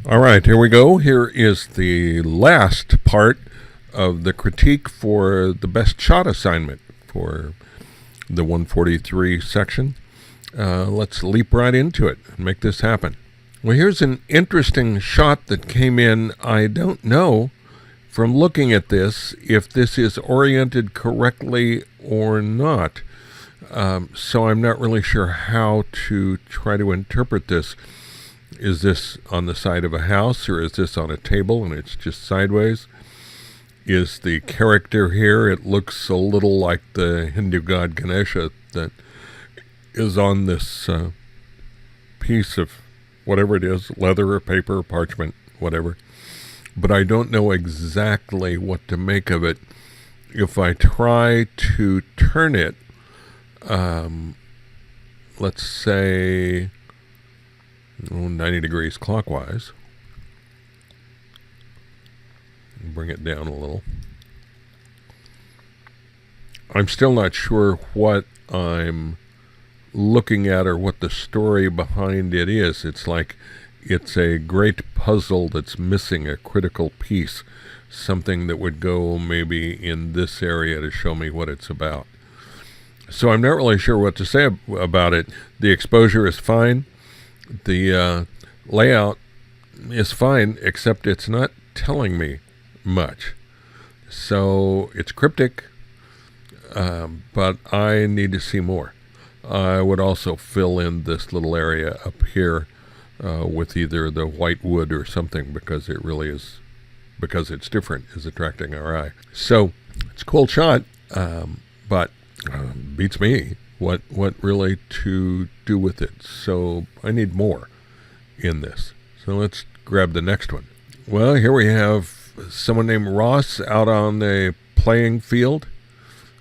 All right, here we go. Here is the last part of the critique for the best shot assignment for the 143 section. Let's leap right into it and make this happen. Well, here's an interesting shot that came in. I don't know from looking at this if this is oriented correctly or not. So I'm not really sure how to try to interpret this. Is this on the side of a house, or is this on a table and it's just sideways? Is the character here, it looks a little like the Hindu god Ganesha that is on this piece of whatever it is, leather or paper, parchment, whatever. But I don't know exactly what to make of it. If I try to turn it, let's say 90 degrees clockwise, bring it down a little. I'm still not sure what I'm looking at or what the story behind it is. It's like it's a great puzzle that's missing a critical piece, something that would go maybe in this area to show me what it's about. So I'm not really sure what to say about it. The exposure is fine. The layout is fine, except it's not telling me much. So it's cryptic, but I need to see more. I would also fill in this little area up here with either the white wood or something, because it really is, because it's different, is attracting our eye. So it's a cool shot, but beats me what really to do with it. So I need more in this. So let's grab the next one. Well, here we have someone named Ross out on the playing field.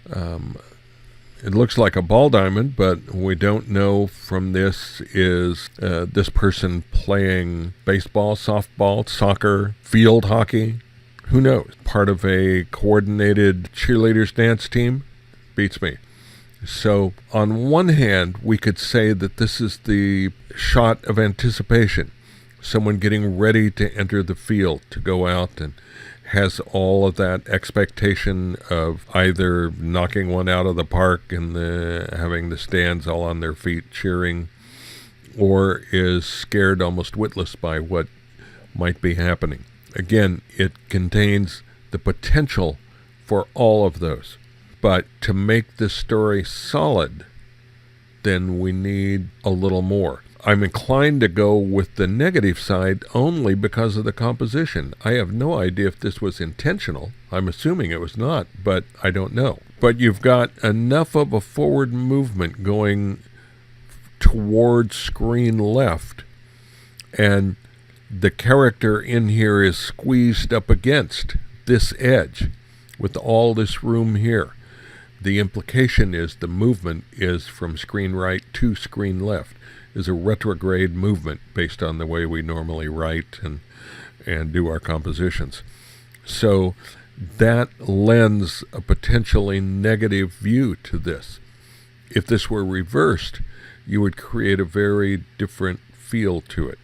It looks like a ball diamond, but we don't know from this is this person playing baseball, softball, soccer, field hockey. Who knows? Part of a coordinated cheerleaders dance team? Beats me. So on one hand, we could say that this is the shot of anticipation. Someone getting ready to enter the field, to go out, and has all of that expectation of either knocking one out of the park and having the stands all on their feet cheering, or is scared almost witless by what might be happening. Again, it contains the potential for all of those. But to make this story solid, then we need a little more. I'm inclined to go with the negative side only because of the composition. I have no idea if this was intentional. I'm assuming it was not, but I don't know. But you've got enough of a forward movement going toward screen left, and the character in here is squeezed up against this edge with all this room here. The implication is the movement is from screen right to screen left, is a retrograde movement based on the way we normally write and do our compositions. So that lends a potentially negative view to this. If this were reversed, you would create a very different feel to it.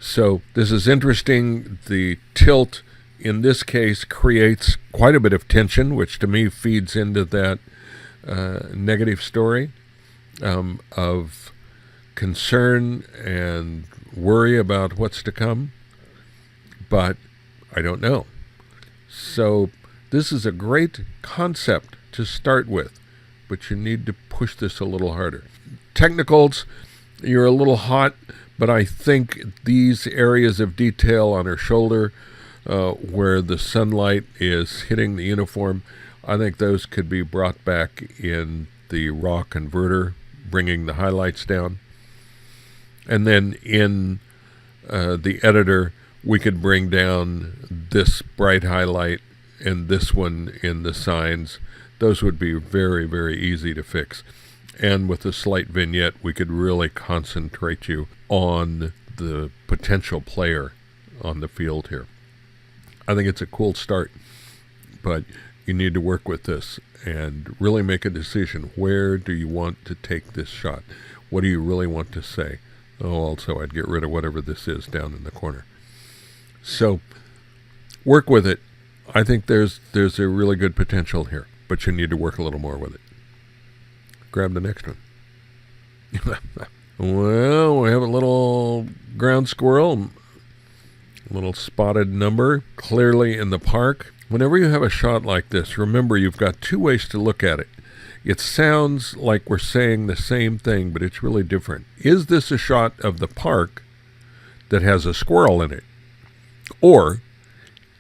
So this is interesting. The tilt in this case creates quite a bit of tension, which to me feeds into that negative story of concern and worry about what's to come. But I don't know. So this is a great concept to start with, but you need to push this a little harder. Technicals, you're a little hot, but I think these areas of detail on her shoulder, where the sunlight is hitting the uniform, I think those could be brought back in the raw converter, bringing the highlights down. And then in the editor, we could bring down this bright highlight and this one in the signs. Those would be very, very easy to fix. And with a slight vignette, we could really concentrate you on the potential player on the field here. I think it's a cool start, but you need to work with this and really make a decision. Where do you want to take this shot? What do you really want to say? Oh, also, I'd get rid of whatever this is down in the corner. So work with it. I think there's a really good potential here, but you need to work a little more with it. Grab the next one. Well, we have a little ground squirrel, a little spotted number, clearly in the park. Whenever you have a shot like this, remember you've got two ways to look at it. It sounds like we're saying the same thing, but it's really different. Is this a shot of the park that has a squirrel in it? Or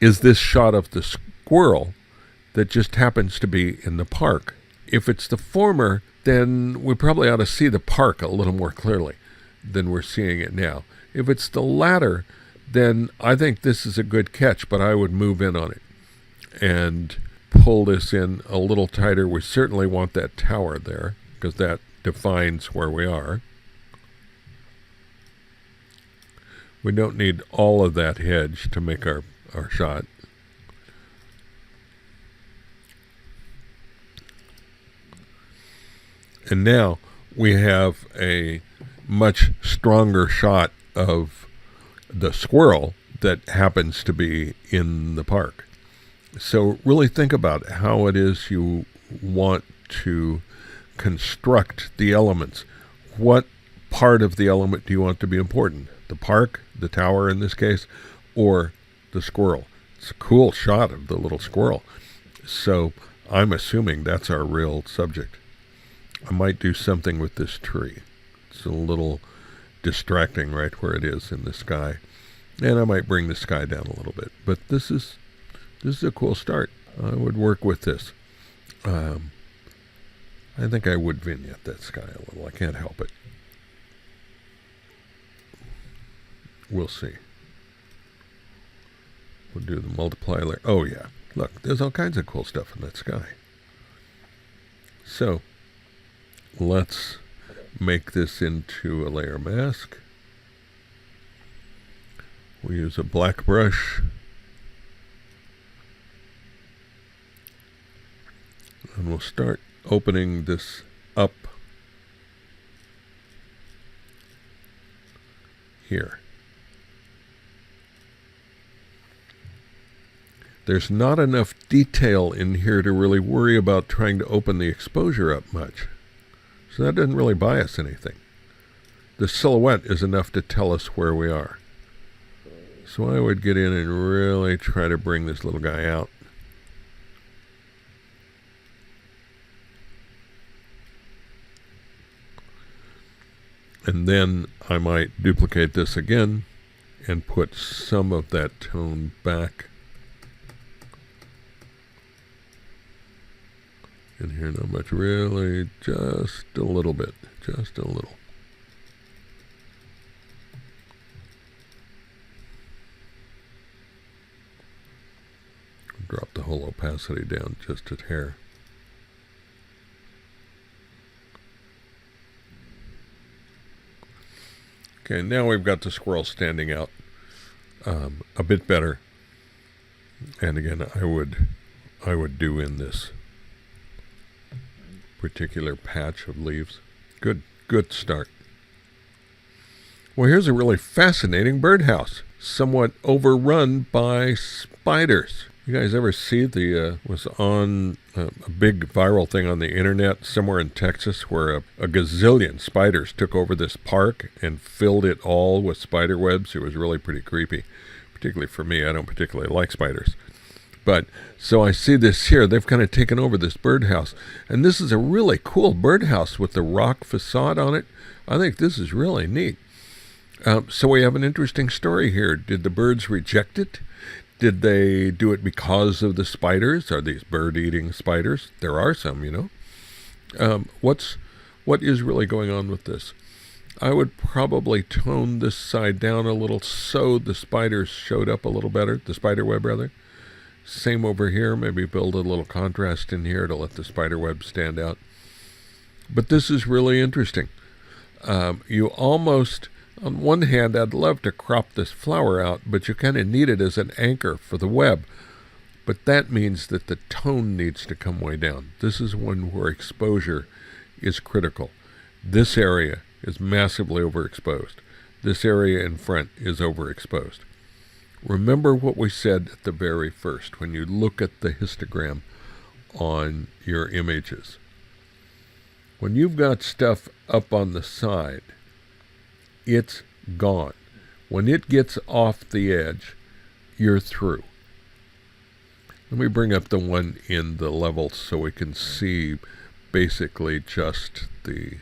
is this shot of the squirrel that just happens to be in the park? If it's the former, then we probably ought to see the park a little more clearly than we're seeing it now. If it's the latter, then I think this is a good catch, but I would move in on it and pull this in a little tighter. We certainly want that tower there because that defines where we are. We don't need all of that hedge to make our shot. And now we have a much stronger shot of the squirrel that happens to be in the park. So really think about how it is you want to construct the elements. What part of the element do you want to be important? The park, the tower in this case, or the squirrel? It's a cool shot of the little squirrel. So I'm assuming that's our real subject. I might do something with this tree. It's a little distracting right where it is in the sky. And I might bring the sky down a little bit. But this is a cool start. I would work with this. I think I would vignette that sky a little. I can't help it. We'll see. We'll do the multiply layer. Oh yeah, look, there's all kinds of cool stuff in that sky. So let's make this into a layer mask. We'll use a black brush. And we'll start opening this up here. There's not enough detail in here to really worry about trying to open the exposure up much. So that doesn't really buy us anything. The silhouette is enough to tell us where we are. So I would get in and really try to bring this little guy out. And then I might duplicate this again and put some of that tone back in here. Not much, really, just a little bit, just a little. Drop the whole opacity down just a hair. Okay, now we've got the squirrel standing out a bit better. And again, I would do in this particular patch of leaves. Good start. Well, here's a really fascinating birdhouse, somewhat overrun by spiders. You guys ever see was on a big viral thing on the internet somewhere in Texas where a gazillion spiders took over this park and filled it all with spider webs? It was really pretty creepy, particularly for me. I don't particularly like spiders. But so I see this here. They've kind of taken over this birdhouse. And this is a really cool birdhouse with the rock facade on it. I think this is really neat. So we have an interesting story here. Did the birds reject it? Did they do it because of the spiders? Are these bird-eating spiders? There are some, you know. What is really going on with this? I would probably tone this side down a little so the spiders showed up a little better, the spider web rather. Same over here, maybe build a little contrast in here to let the spider web stand out. But this is really interesting. You almost, on one hand, I'd love to crop this flower out, but you kind of need it as an anchor for the web. But that means that the tone needs to come way down. This is one where exposure is critical. This area is massively overexposed. This area in front is overexposed. Remember what we said at the very first when you look at the histogram on your images. When you've got stuff up on the side, it's gone. When it gets off the edge, you're through. Let me bring up the one in the levels so we can see basically just the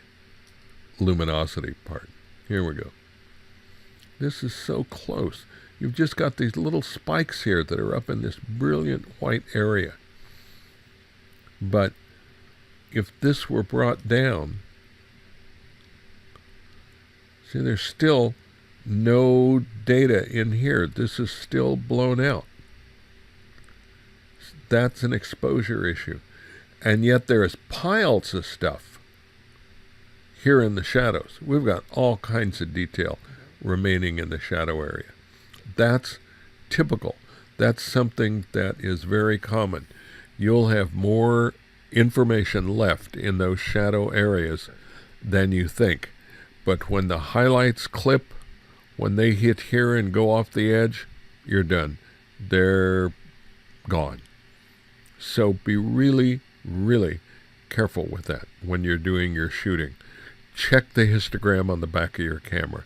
luminosity part. Here we go. This is so close. You've just got these little spikes here that are up in this brilliant white area. But if this were brought down, see, there's still no data in here. This is still blown out. That's an exposure issue. And yet there is piles of stuff here in the shadows. We've got all kinds of detail remaining in the shadow area. That's typical. That's something that is very common. You'll have more information left in those shadow areas than you think. But when the highlights clip, when they hit here and go off the edge, you're done. They're gone. So be really, really careful with that when you're doing your shooting. Check the histogram on the back of your camera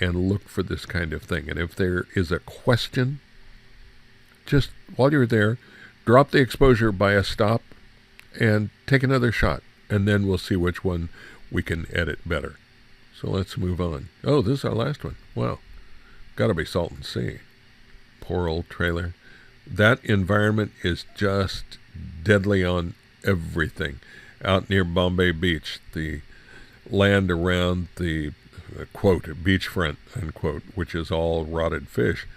and look for this kind of thing. And if there is a question, just while you're there, drop the exposure by a stop and take another shot. And then we'll see which one we can edit better. So let's move on. Oh, this is our last one. Wow. Got to be Salton Sea. Poor old trailer. That environment is just deadly on everything. Out near Bombay Beach, the land around the, quote, beachfront, unquote, which is all rotted fish,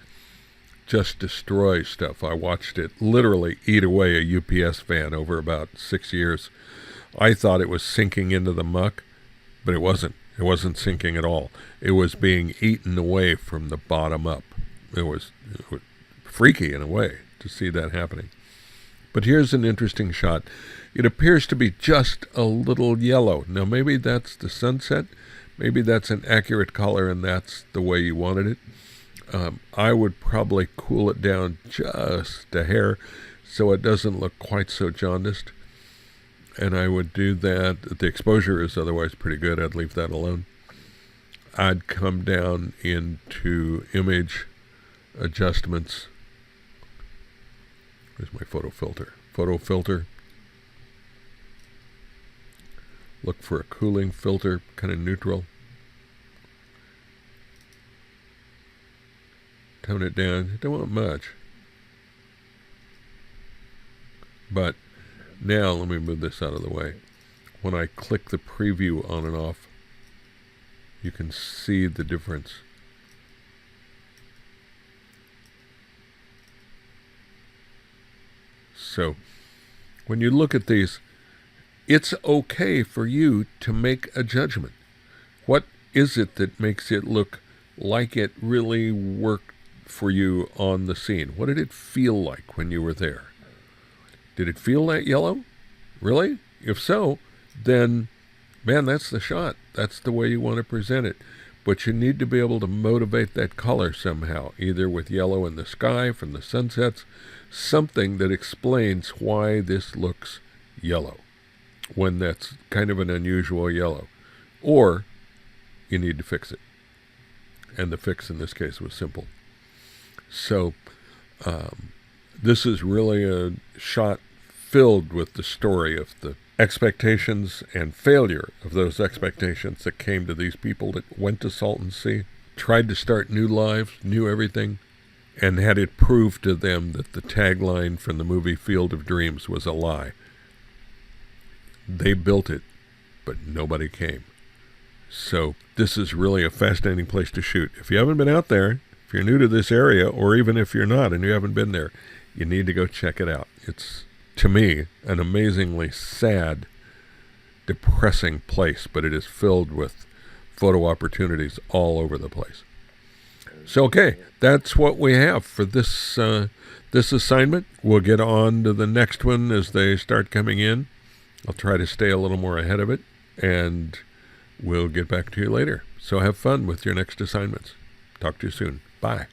just destroys stuff. I watched it literally eat away a UPS van over about 6 years. I thought it was sinking into the muck, but it wasn't. It wasn't sinking at all. It was being eaten away from the bottom up. It was freaky in a way to see that happening. But here's an interesting shot. It appears to be just a little yellow. Now maybe that's the sunset. Maybe that's an accurate color and that's the way you wanted it. I would probably cool it down just a hair so it doesn't look quite so jaundiced. And I would do that. The exposure is otherwise pretty good. I'd leave that alone. I'd come down into image adjustments. Where's my photo filter? Photo filter. Look for a cooling filter, kind of neutral. Tone it down. Don't want much. But now let me move this out of the way. When I click the preview on and off, you can see the difference. So when you look at these, it's okay for you to make a judgment. What is it that makes it look like it really worked for you on the scene? What did it feel like when you were there? Did it feel that yellow? Really? If so, then, man, that's the shot. That's the way you want to present it. But you need to be able to motivate that color somehow, either with yellow in the sky from the sunsets, something that explains why this looks yellow when that's kind of an unusual yellow. Or you need to fix it. And the fix in this case was simple. So this is really a shot filled with the story of the expectations and failure of those expectations that came to these people that went to Salton Sea, tried to start new lives, knew everything, and had it proved to them that the tagline from the movie Field of Dreams was a lie. They built it, but nobody came. So this is really a fascinating place to shoot. If you haven't been out there, if you're new to this area, or even if you're not and you haven't been there, you need to go check it out. It's, to me, an amazingly sad, depressing place, but it is filled with photo opportunities all over the place. So, okay, that's what we have for this this assignment. We'll get on to the next one as they start coming in. I'll try to stay a little more ahead of it, and we'll get back to you later. So have fun with your next assignments. Talk to you soon. Bye.